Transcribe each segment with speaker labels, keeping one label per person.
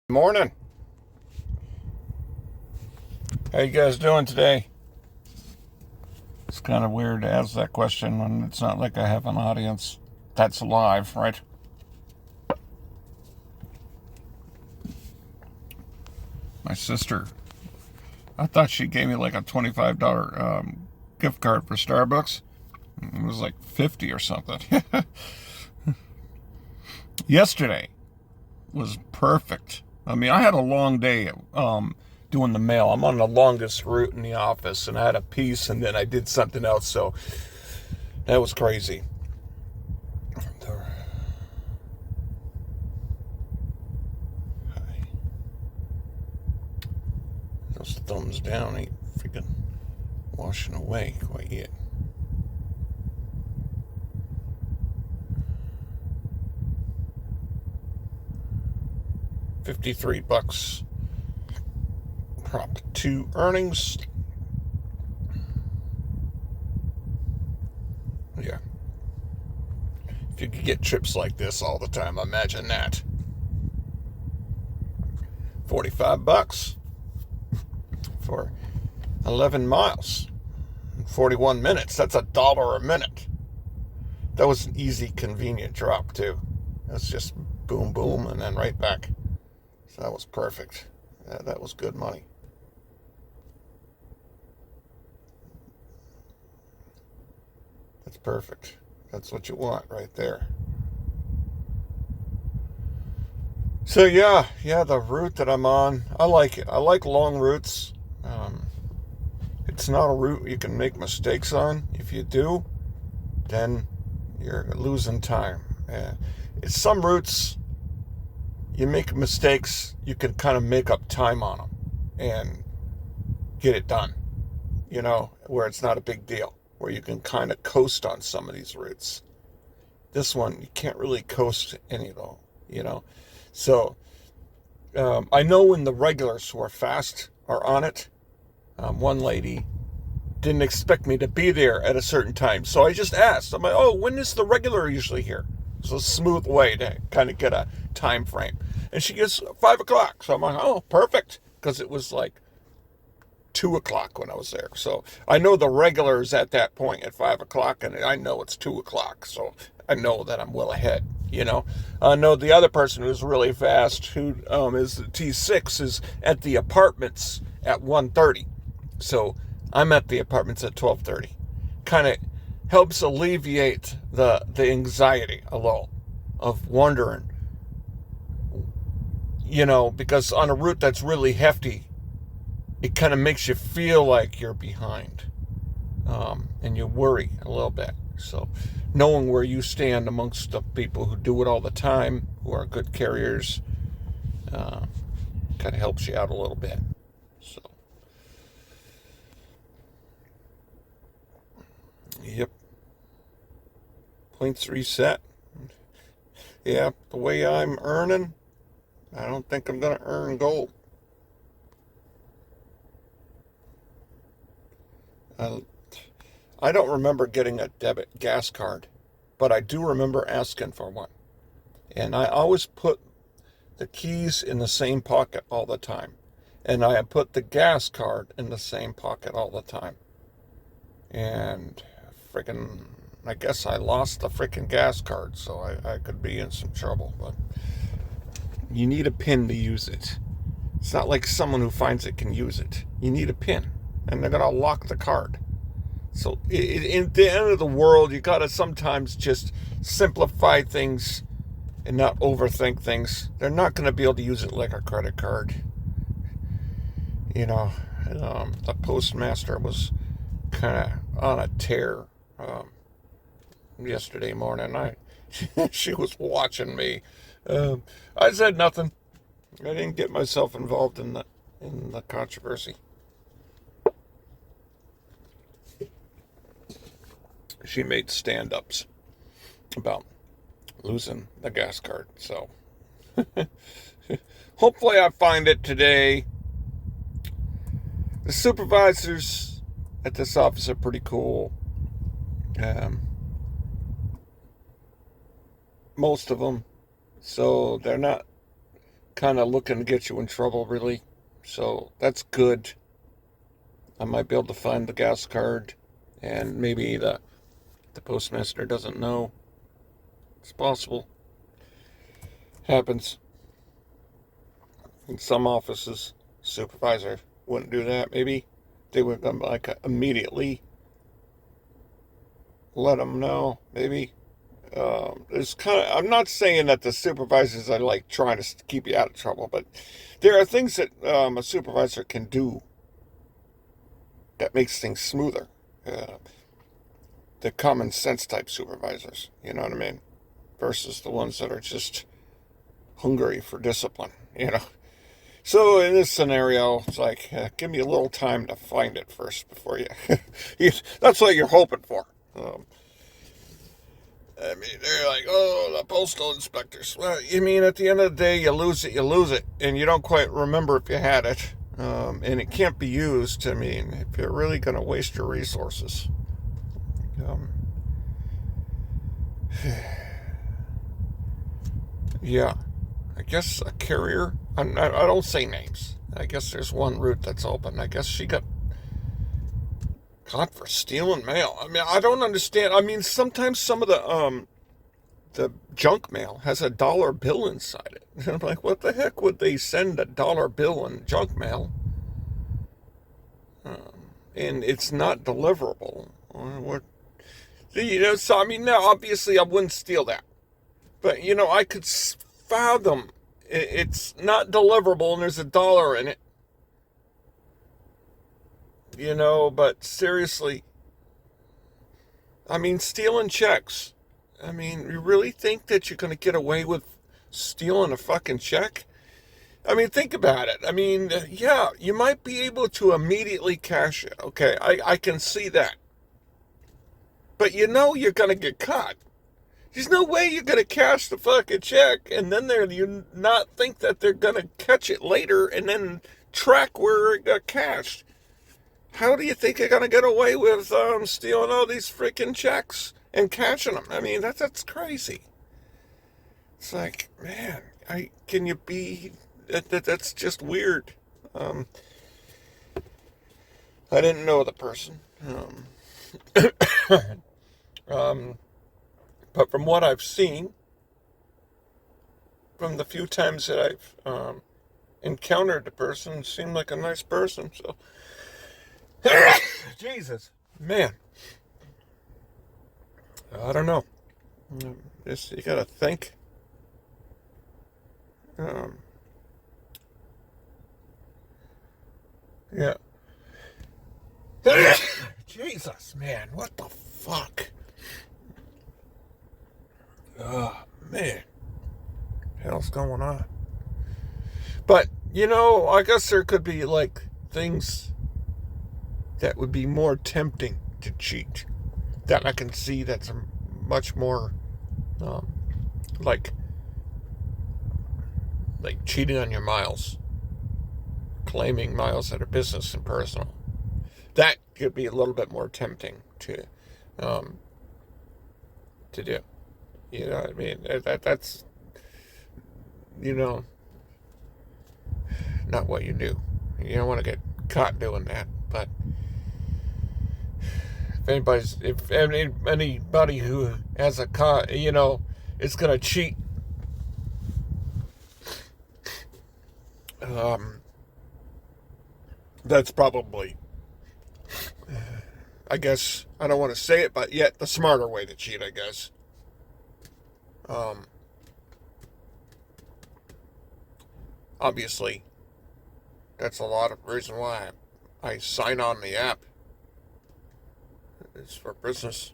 Speaker 1: Morning. How you guys doing today? It's kind of weird to ask that question when it's not like I have an audience that's live, right? My sister, I thought she gave me like a $25 gift card for Starbucks. It was like 50 or something. Yesterday was perfect. I mean, I had a long day doing the mail. I'm on the longest route in the office, and I had a piece, and then I did something else, so that was crazy. Those thumbs down ain't freaking washing away quite yet. $53. Prop 2 earnings. Yeah. If you could get trips like this all the time, imagine that. $45 for 11 miles. 41 minutes. That's $1 a minute. That was an easy, convenient drop, too. That's just boom, boom, and then right back. So that was perfect. That was good money. That's perfect. That's what you want right there. So yeah, the route that I'm on, I like it. I like long routes. It's not a route you can make mistakes on. If you do, then you're losing time. It's some routes you make mistakes, you can kind of make up time on them and get it done. Where it's not a big deal, where you can kind of coast on some of these routes. This one, you can't really coast any of them. So I know when the regulars who are fast are on it. One lady didn't expect me to be there at a certain time, so I just asked. I'm like, "Oh, when is the regular usually here?" It's a smooth way to kind of get a time frame. And she gets 5 o'clock, so I'm like, "Oh, perfect," because it was like 2 o'clock when I was there. So I know the regulars at that point at 5 o'clock, and I know it's 2 o'clock, so I know that I'm well ahead. I know the other person who's really fast, who is the T6, is at the apartments at 1:30. So I'm at the apartments at 12:30. Kind of helps alleviate the anxiety a little of wondering, because on a route that's really hefty, it kind of makes you feel like you're behind, and you worry a little bit. So knowing where you stand amongst the people who do it all the time, who are good carriers, kind of helps you out a little bit. So, yep. Points reset. Yeah, the way I'm earning, I don't think I'm going to earn gold. I don't remember getting a debit gas card, but I do remember asking for one. And I always put the keys in the same pocket all the time. And I put the gas card in the same pocket all the time. And freaking, I guess I lost the freaking gas card, so I could be in some trouble. But you need a PIN to use it. It's not like someone who finds it can use it. You need a PIN, and they're going to lock the card. So in the end of the world, you got to sometimes just simplify things and not overthink things. They're not going to be able to use it like a credit card. The postmaster was kind of on a tear yesterday morning. She was watching me. I said nothing. I didn't get myself involved in the controversy. She made stand-ups about losing the gas card. So hopefully I find it today. The supervisors at this office are pretty cool. Most of them. So they're not kind of looking to get you in trouble, really. So that's good. I might be able to find the gas card, and maybe the postmaster doesn't know. It's possible. Happens in some offices. Supervisor wouldn't do that. Maybe they would like immediately let them know. Maybe I'm not saying that the supervisors are like trying to keep you out of trouble, but there are things that a supervisor can do that makes things smoother. The common sense type supervisors, you know what I mean? Versus the ones that are just hungry for discipline, you know? So in this scenario, it's like, give me a little time to find it first before that's what you're hoping for. I mean, they're like, oh, the postal inspectors. Well, you mean at the end of the day, you lose it, and you don't quite remember if you had it. And it can't be used, I mean, if you're really going to waste your resources. Yeah, I guess a carrier, I don't say names. I guess there's one route that's open. I guess she got caught for stealing mail. I mean, I don't understand. I mean, sometimes some of the junk mail has a dollar bill inside it. And I'm like, what the heck would they send a dollar bill in junk mail? And it's not deliverable. What? You know, so I mean, now obviously I wouldn't steal that, but you know, I could fathom it's not deliverable and there's a dollar in it. You know, but seriously, I mean, stealing checks. I mean, you really think that you're going to get away with stealing a fucking check? I mean, think about it. I mean, yeah, you might be able to immediately cash it. Okay, I can see that. But you know you're going to get caught. There's no way you're going to cash the fucking check and then you not think that they're going to catch it later and then track where it got cashed. How do you think you're going to get away with stealing all these freaking checks and cashing them? I mean, that's crazy. It's like, man, can you be... That's just weird. I didn't know the person. But from what I've seen, from the few times that I've encountered the person, seemed like a nice person. So, Jesus, man, I don't know. Just you gotta think. Yeah. Jesus, man, what the fuck? Oh, man. What the hell's going on? But, you know, I guess there could be, like, things that would be more tempting to cheat. That I can see that's much more, like cheating on your miles. Claiming miles that are business and personal. That could be a little bit more tempting to do. You know what I mean? That's, you know, not what you do. You don't want to get caught doing that. But if anybody who has a car, you know, is going to cheat, that's probably, I guess, I don't want to say it, but yet the smarter way to cheat, I guess. Obviously, that's a lot of reason why I sign on the app. It's for business.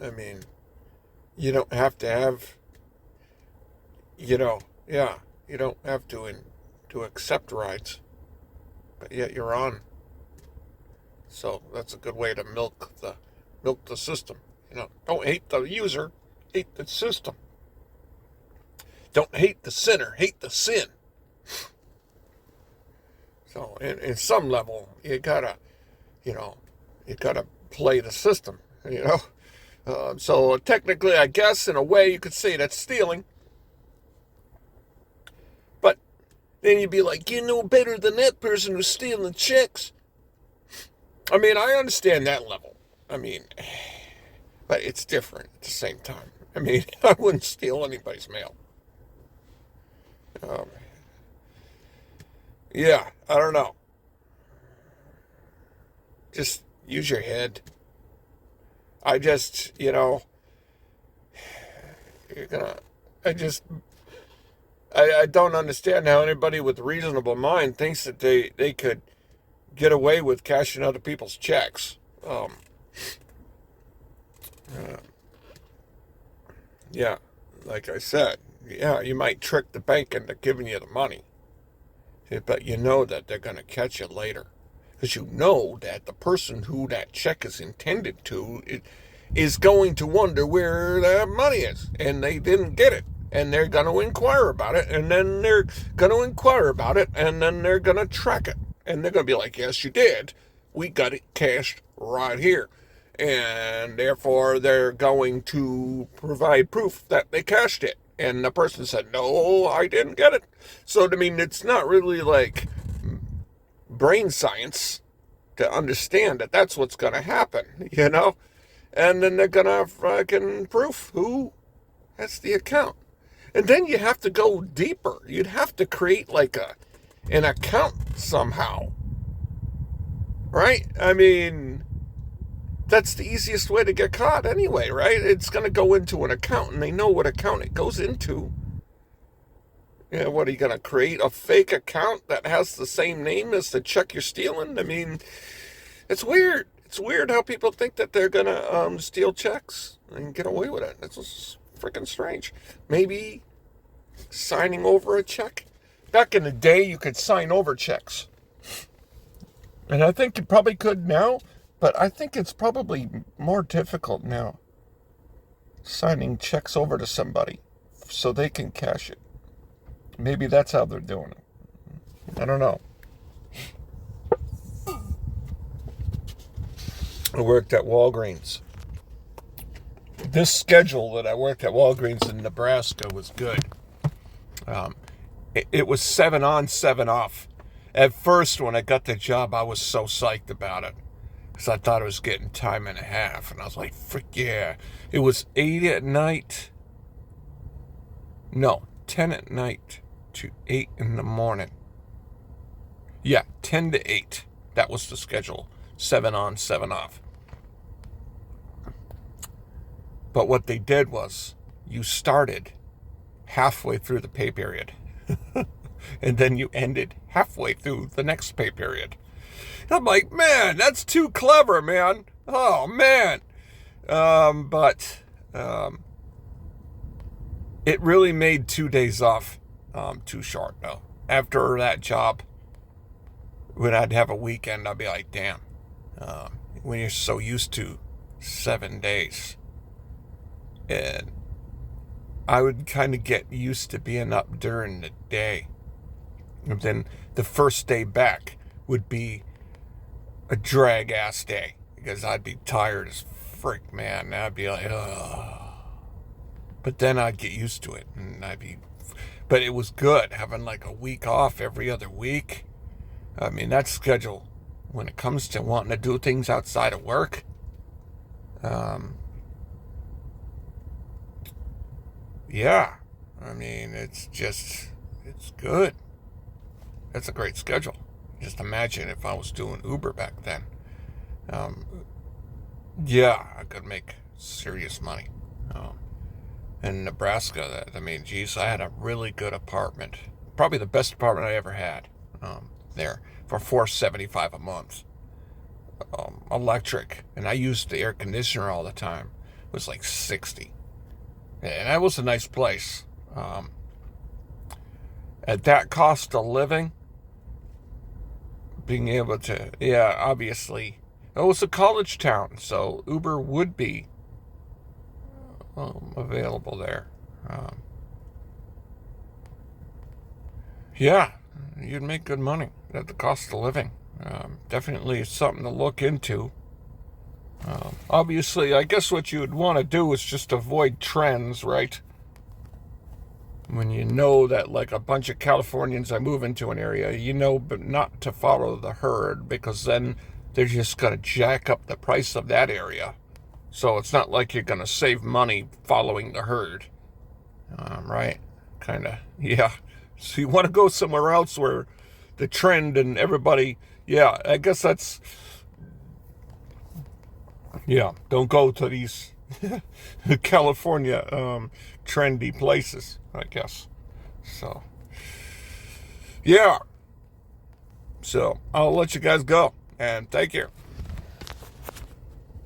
Speaker 1: I mean, you don't have to have, you know, yeah, you don't have to accept rides, but yet you're on. So that's a good way to milk the system. You know, don't hate the user, hate the system. Don't hate the sinner, hate the sin. So in some level, you gotta play the system, you know. So technically, I guess, in a way, you could say that's stealing. then you'd be like, you know better than that person who's stealing checks. I mean, I understand that level. I mean, but it's different at the same time. I mean, I wouldn't steal anybody's mail. Um, yeah, I don't know. Just use your head. I just, you're gonna, I just, I don't understand how anybody with a reasonable mind thinks that they could get away with cashing other people's checks. Yeah, like I said, yeah, you might trick the bank into giving you the money, but you know that they're going to catch you later. Because you know that the person who that check is intended to is going to wonder where that money is, and they didn't get it. And they're going to inquire about it, and then they're going to inquire about it, and then they're going to track it. And they're going to be like, yes, you did. We got it cashed right here. And therefore, they're going to provide proof that they cashed it. And the person said, no, I didn't get it. So, I mean, it's not really like brain science to understand that that's what's going to happen, And then they're going to have fucking proof who has the account. And then you have to go deeper. You'd have to create like an account somehow. Right? I mean, that's the easiest way to get caught anyway, right? It's going to go into an account, and they know what account it goes into. Yeah, what, are you going to create a fake account that has the same name as the check you're stealing? I mean, it's weird. It's weird how people think that they're going to steal checks and get away with it. It's just freaking strange. Maybe signing over a check. Back in the day, you could sign over checks. And I think you probably could now, but I think it's probably more difficult now. Signing checks over to somebody so they can cash it. Maybe that's how they're doing it. I don't know. I worked at Walgreens. This schedule that I worked at Walgreens in Nebraska was good. It was 7 on, 7 off. At first, when I got the job, I was so psyched about it. Because I thought I was getting time and a half. And I was like, frick yeah. It was 8 at night. No, 10 at night to 8 in the morning. Yeah, 10 to 8. That was the schedule. 7 on, 7 off. But what they did was, you started halfway through the pay period. And then you ended halfway through the next pay period. And I'm like, man, that's too clever, man. Oh, man. But it really made 2 days off too short, though. After that job, when I'd have a weekend, I'd be like, damn. When you're so used to 7 days. And I would kind of get used to being up during the day. And then the first day back would be a drag-ass day. Because I'd be tired as frick, man. I'd be like, ugh. But then I'd get used to it. And but it was good having like a week off every other week. I mean, that schedule, when it comes to wanting to do things outside of work, yeah, I mean, it's good. It's a great schedule. Just imagine if I was doing Uber back then. Yeah, I could make serious money. In Nebraska, I mean, geez, I had a really good apartment. Probably the best apartment I ever had there for $475 a month. Electric, and I used the air conditioner all the time. It was like $60. And that was a nice place. At that cost of living, being able to, yeah, obviously, it was a college town, so Uber would be available there. Yeah, you'd make good money at the cost of living. Definitely something to look into. Obviously, I guess what you would want to do is just avoid trends, right? when you know that like a bunch of Californians are moving to an area, you know, but not to follow the herd, because then they're just going to jack up the price of that area. So it's not like you're going to save money following the herd, right? Kind of, yeah. So you want to go somewhere else where the trend and everybody, yeah, I guess that's, yeah, don't go to these California trendy places, I guess. So, yeah. So I'll let you guys go, and take care.